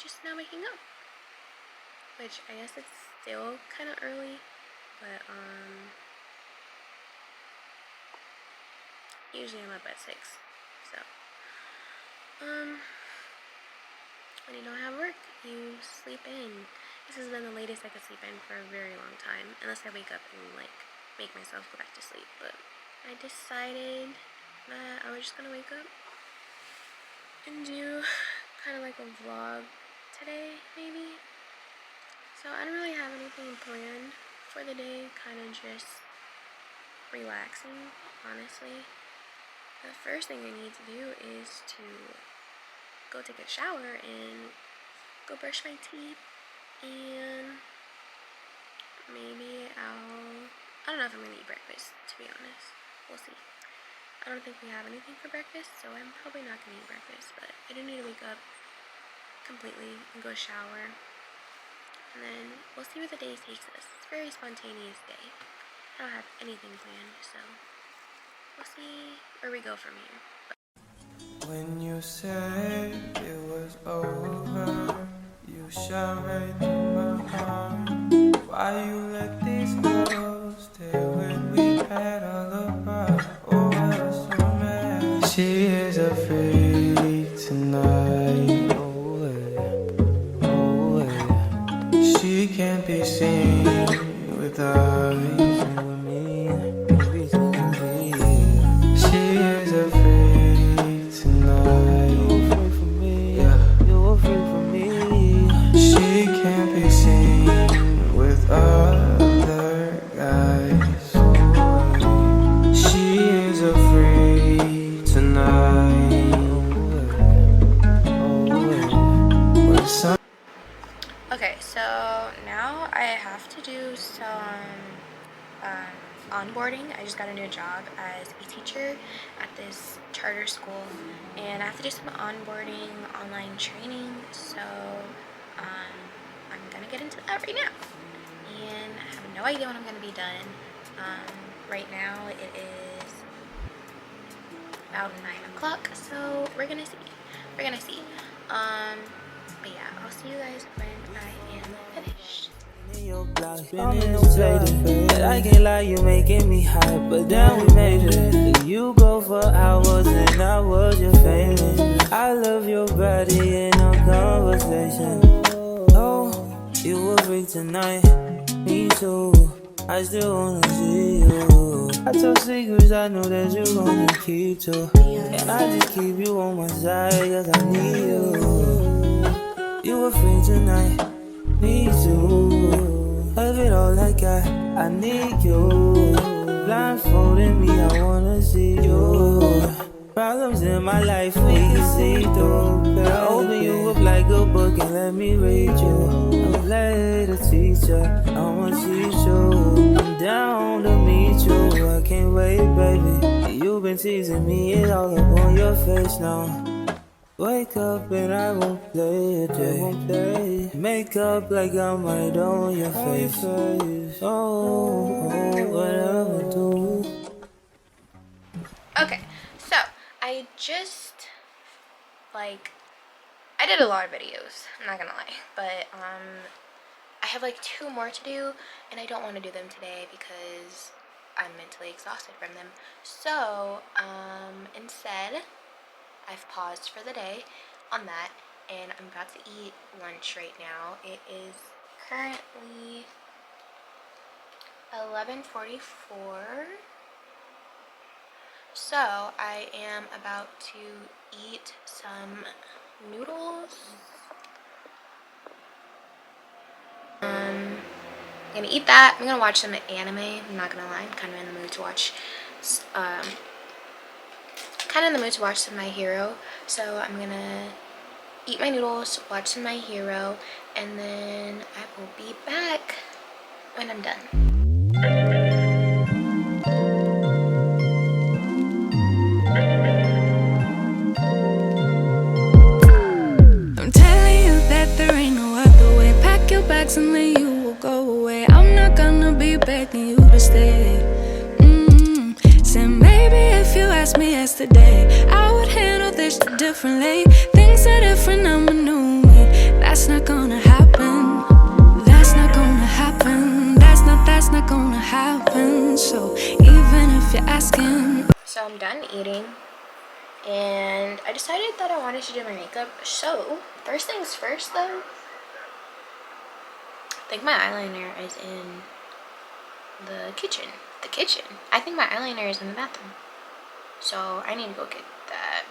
just now waking up. Which I guess it's still kind of early, but usually I'm up at 6. So when you don't have work, you sleep in. This has been the latest I could sleep in for a very long time, unless I wake up and like make myself go back to sleep. But I decided that I was just gonna wake up and do kind of like a vlog today, maybe. So I don't really have anything planned for the day, kind of just relaxing, honestly. The first thing I need to do is to go take a shower and go brush my teeth, and maybe I don't know if I'm gonna eat breakfast, to be honest. We'll see. I don't think we have anything for breakfast, so I'm probably not gonna eat breakfast, but I do need to wake up completely and go shower, and then we'll see where the day takes us. It's a very spontaneous day. I don't have anything planned, so we'll see where we go from here. When you said it was over, you shot right through my heart. Why you let these girls stay when we had all the power? Oh, I was so mad. She is a freak tonight. Oh, yeah. Oh, yeah. She can't be seen with us. She is a freak tonight. You're afraid for me. Yeah. You're afraid for me. She can't be seen with other guys. She is a freak tonight. Okay, so now I have to do some onboarding. I just got a new job as a teacher at this charter school, and I have to do some onboarding online training, so I'm gonna get into that right now, and I have no idea when I'm gonna be done. Right now it is about 9 o'clock, so we're gonna see. But yeah, I'll see you guys when I am finished. But I can't lie, you making me hot, but then we made it. You go for hours and I was your favorite. I love your body in no conversation. Oh, you a freak tonight, me too. I still wanna see you. I told secrets I know that you gonna keep to, and I just keep you on my side cause I need you. You a freak tonight, me too. Have it all I got, I need you. Blindfolding me, I wanna see you. Problems in my life we can see through. Girl, open you up like a book and let me read you. I'm glad a teacher, I'ma teach you. I'm down to meet you, I can't wait, baby. You've been teasing me, it's all up on your face now. Wake up and I won't play a day. Make up like I'm right on your face. Oh, whatever do. Okay, so I just I did a lot of videos, I'm not gonna lie, but I have like 2 more to do, and I don't want to do them today because I'm mentally exhausted from them. So instead I've paused for the day on that, and I'm about to eat lunch right now. It is currently 11:44. So I am about to eat some noodles. I'm gonna eat that. I'm gonna watch some anime. I'm not gonna lie, I'm kind of in the mood to watch some My Hero. So I'm gonna eat my noodles, watch some My Hero, and then I will be back when I'm done. I'm telling you that there ain't no other way. Pack your bags and then you will go away. I'm not gonna be begging you to stay. Said maybe if you asked me yesterday, I would handle this differently. Things are different, I'm a new me. That's procrastinating, and I decided that I wanted to do my makeup. So first things first though, I think my eyeliner is in the kitchen. I think my eyeliner is in the bathroom, so I need to go get that.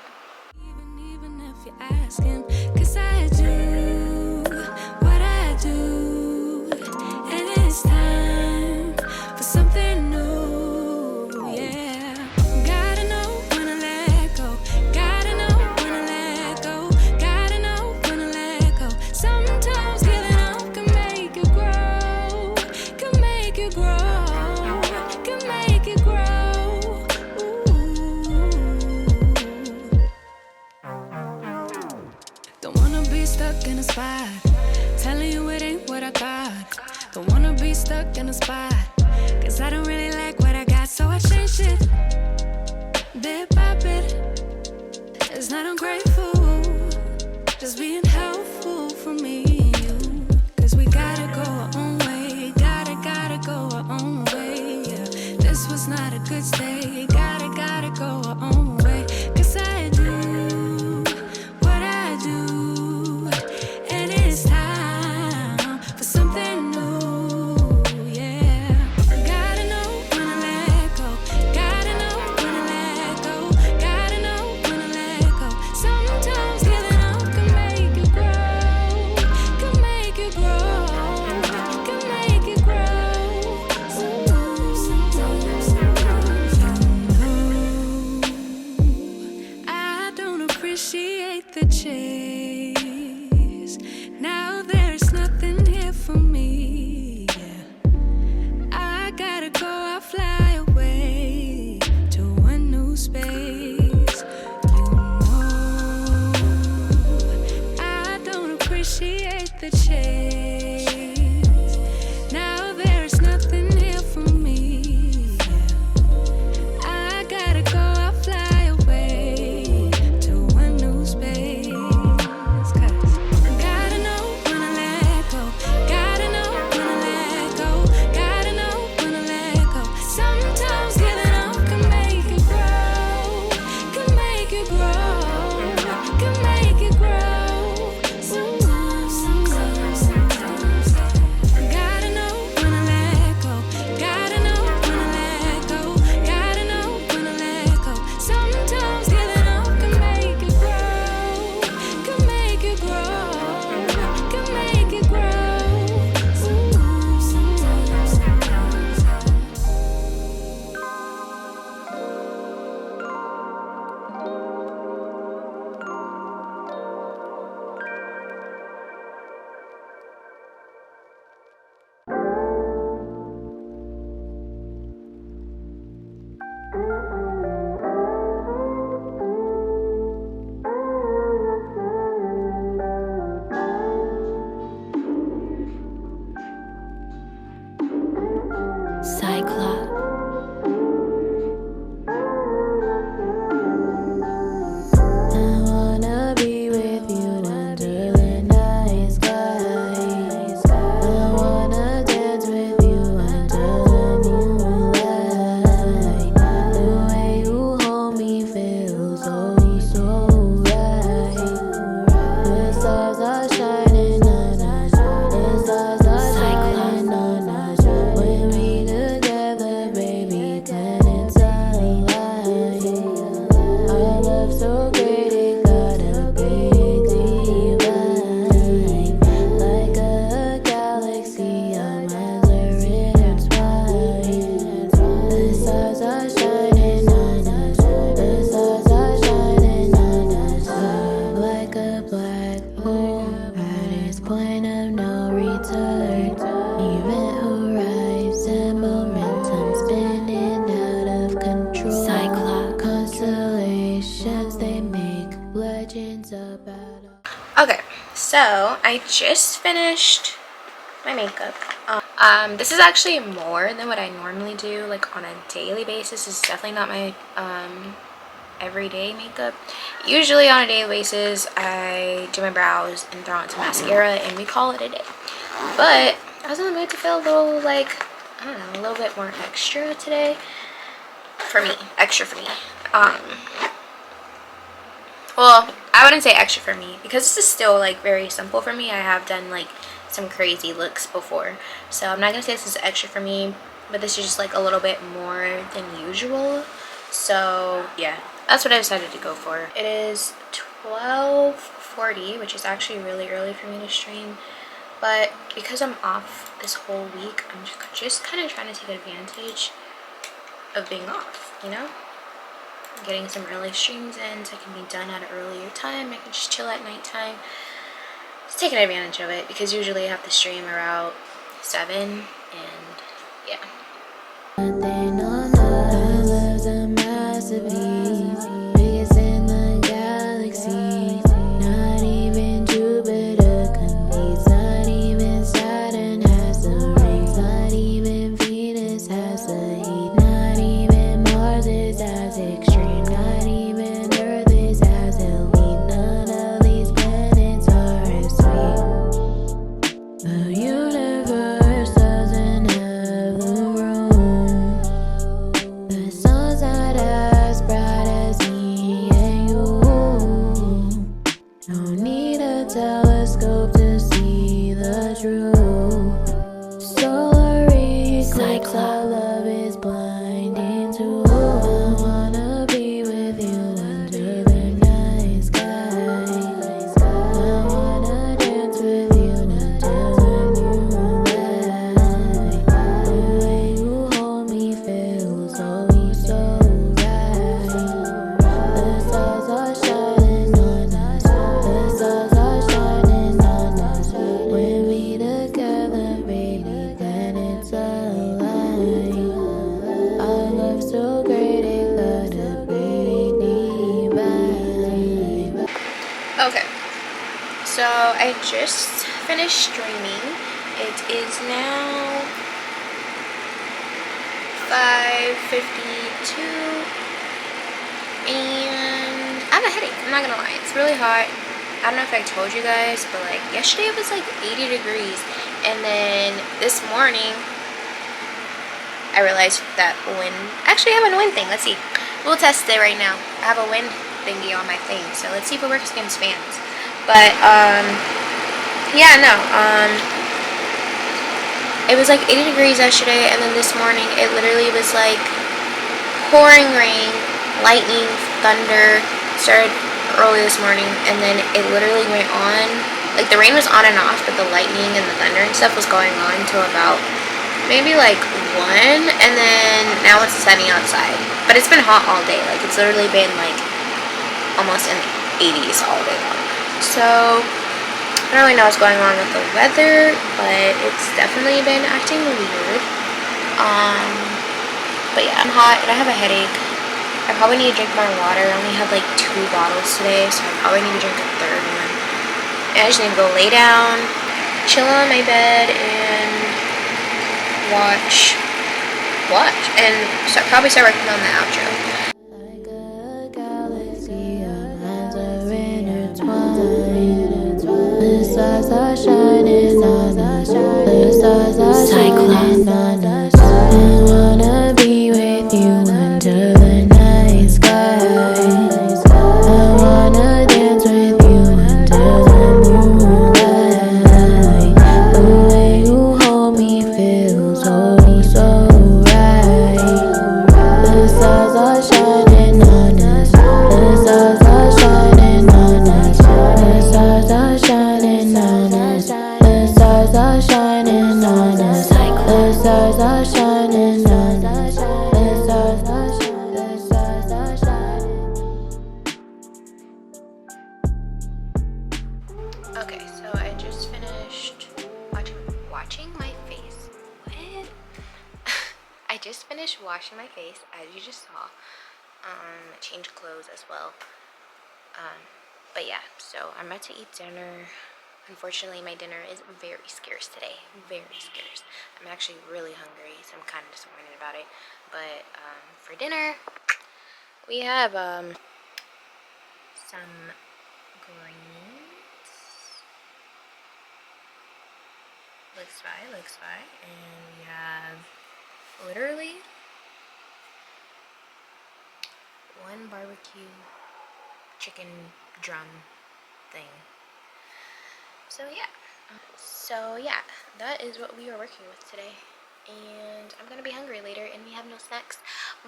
Even if you're asking, 'cause I do what I do, and it's time for something new, yeah. Gotta know when to let go, gotta know when to let go, gotta know when to let go. Sometimes giving up can make you grow, can make you grow, can make you grow. Ooh. Don't wanna be stuck in a spot, telling you it ain't what I got. Don't wanna be stuck in a spot, 'cause I don't really like what I got, so I changed it bit by bit. It's not ungrateful, just being helpful for me and you. 'Cause we gotta go our own way, gotta go our own way, yeah. This was not a good stay, gotta go our own way. 'Cause I do what I do, and it's time for something new, yeah. Gotta know when to let go, gotta know when to let go, gotta know when to let go. Sometimes giving up can make you grow, can make you grow, can make you grow. I don't appreciate the chase. Now there's nothing here for me, yeah. I gotta go, I fly away to a new space. You know, I don't appreciate the chase. Now there's nothing here for me, yeah. I gotta go, I fly away to a new space. 'Cause gotta know when to let go, gotta know when to let go, gotta know when to let go. Sometimes giving up can make you grow, can make you grow, can make you grow. Sometimes. Gotta know when to let go, gotta know when to let go, gotta know when to let go. Sometimes giving up can make you grow, can make you grow, can make you grow. Cyclops. I wanna be with you under the night skies. I wanna dance with you under the moonlight. The way you hold me feels so right. The stars are shining on us. The stars are shining on us. When we together, baby, then it's alright. Our love so great, it got a big divine. Like a galaxy, our minds are intertwined. The stars are shining on us. The stars are shining on us. Like a black hole at its point of no return. Event horizon, momentum spinning out of control. Cyclops. Constellations, they make legends about us. Okay, so I just finished my makeup. This is actually more than what I normally do, like on a daily basis. This is definitely not my everyday makeup. Usually on a daily basis, I do my brows and throw on some mascara and we call it a day. But I was in the mood to feel a little, like, I don't know, a little bit more extra today. For me, extra for me. Well, I wouldn't say extra for me because this is still like very simple for me. I have done like some crazy looks before, so I'm not gonna say this is extra for me, but this is just like a little bit more than usual. So yeah, that's what I decided to go for. It is 12:40, which is actually really early for me to stream, but because I'm off this whole week, I'm just kind of trying to take advantage of being off, you know, getting some early streams in so I can be done at an earlier time. I can just chill at nighttime. Just taking advantage of it because usually I have to stream around 7, and yeah. Nothing on us. Love's a masterpiece, biggest in the galaxy. Not even Jupiter competes. Not even Saturn has the rings. Not even Venus has the heat. Not even Mars is as extreme. Not even Earth is as elite. None of these planets are as sweet. The universe doesn't have the room. The sun's not as bright as me and you. Don't need a telescope to see the truth. Solar eclipse, our love is blinding too. I wanna be with you under the night sky. I wanna dance with you until the moonlight. The way you hold me feels so right. The stars are shining on us. The stars are shining on us. When we together, baby, planets align. Our love so great, it got a pretty divine. Okay, so I just finished streaming. It is now 5:52, and I have a headache. I'm not gonna lie, it's really hot. I don't know if I told you guys, but like yesterday it was like 80 degrees, and then this morning I realized that wind. Actually, I have a wind thing. Let's see. We'll test it right now. I have a wind thingy on my thing, so let's see if it works against fans. But yeah, no. It was like 80 degrees yesterday, and then this morning it literally was like pouring rain, lightning, thunder. Started early this morning, and then it literally went on. Like the rain was on and off, but the lightning and the thunder and stuff was going on until about maybe like 1, and then now it's sunny outside. But it's been hot all day. Like it's literally been like almost in the 80s all day long. So I don't really know what's going on with the weather, but it's definitely been acting weird. But yeah, I'm hot and I have a headache. I probably need to drink more water. I only had like 2 bottles today, so I probably need to drink a 3rd one. And I just need to go lay down, chill on my bed, and watch, and probably start working on the outro. Like a galaxy, our minds are intertwined. The stars are shining on us. The stars are shining on us. I wanna be with you under the night sky. I wanna dance with you under the moonlight. The way you hold me feels so right. The stars are shining on us. The stars are shining on us. The stars are shining on us. The stars are shining on us. The stars are shining on us. The stars are shining. The stars are shining. Okay, so I just finished watching my face. What? I just finished washing my face, as you just saw. Changed clothes as well. But yeah, so I'm about to eat dinner. Unfortunately, my dinner is very scarce today. Very scarce. I'm actually really hungry, so I'm kind of disappointed about it. But for dinner, we have some greens. Looks fine. And we have literally one barbecue chicken drum thing. So yeah, that is what we are working with today. And I'm gonna be hungry later and we have no snacks,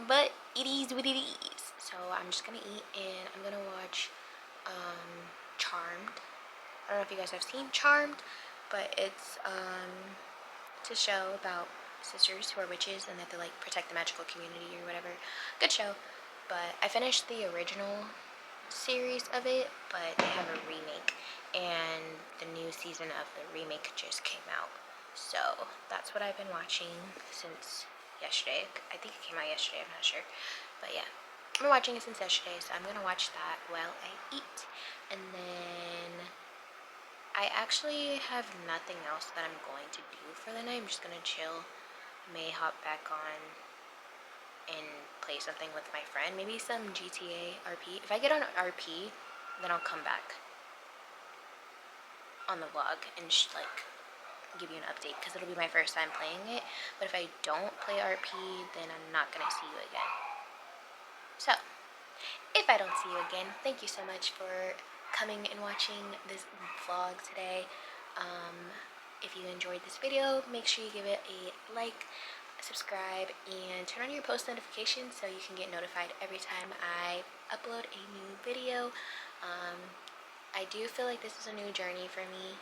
but it is what it is. So I'm just gonna eat and I'm gonna watch Charmed. I don't know if you guys have seen Charmed, but it's a show about sisters who are witches and that they like protect the magical community or whatever. Good show. But I finished the original series of it, but they have a remake, and the new season of the remake just came out. So that's what I've been watching since yesterday. I think it came out yesterday, I'm not sure. But yeah, I've been watching it since yesterday, so I'm gonna watch that while I eat. And then I actually have nothing else that I'm going to do for the night. I'm just gonna chill. May hop back on and play something with my friend. Maybe some GTA RP. If I get on RP, then I'll come back on the vlog and like give you an update because it'll be my first time playing it. But if I don't play RP, then I'm not gonna see you again. So if I don't see you again, thank you so much for coming and watching this vlog today. If you enjoyed this video, make sure you give it a like, subscribe, and turn on your post notifications so you can get notified every time I upload a new video. I do feel like this is a new journey for me.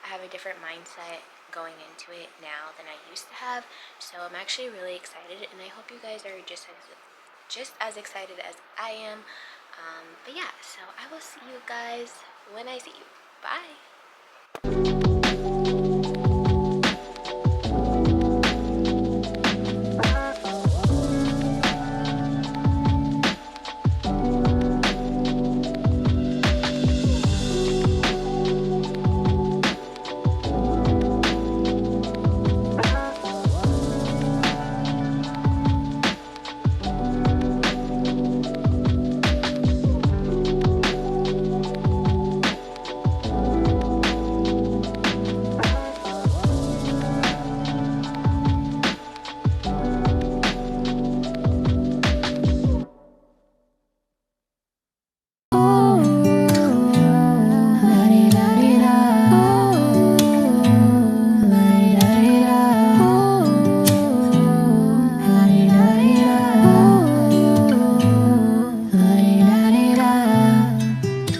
I have a different mindset going into it now than I used to have, so I'm actually really excited, and I hope you guys are just as excited as I am. But yeah, so I will see you guys when I see you. Bye.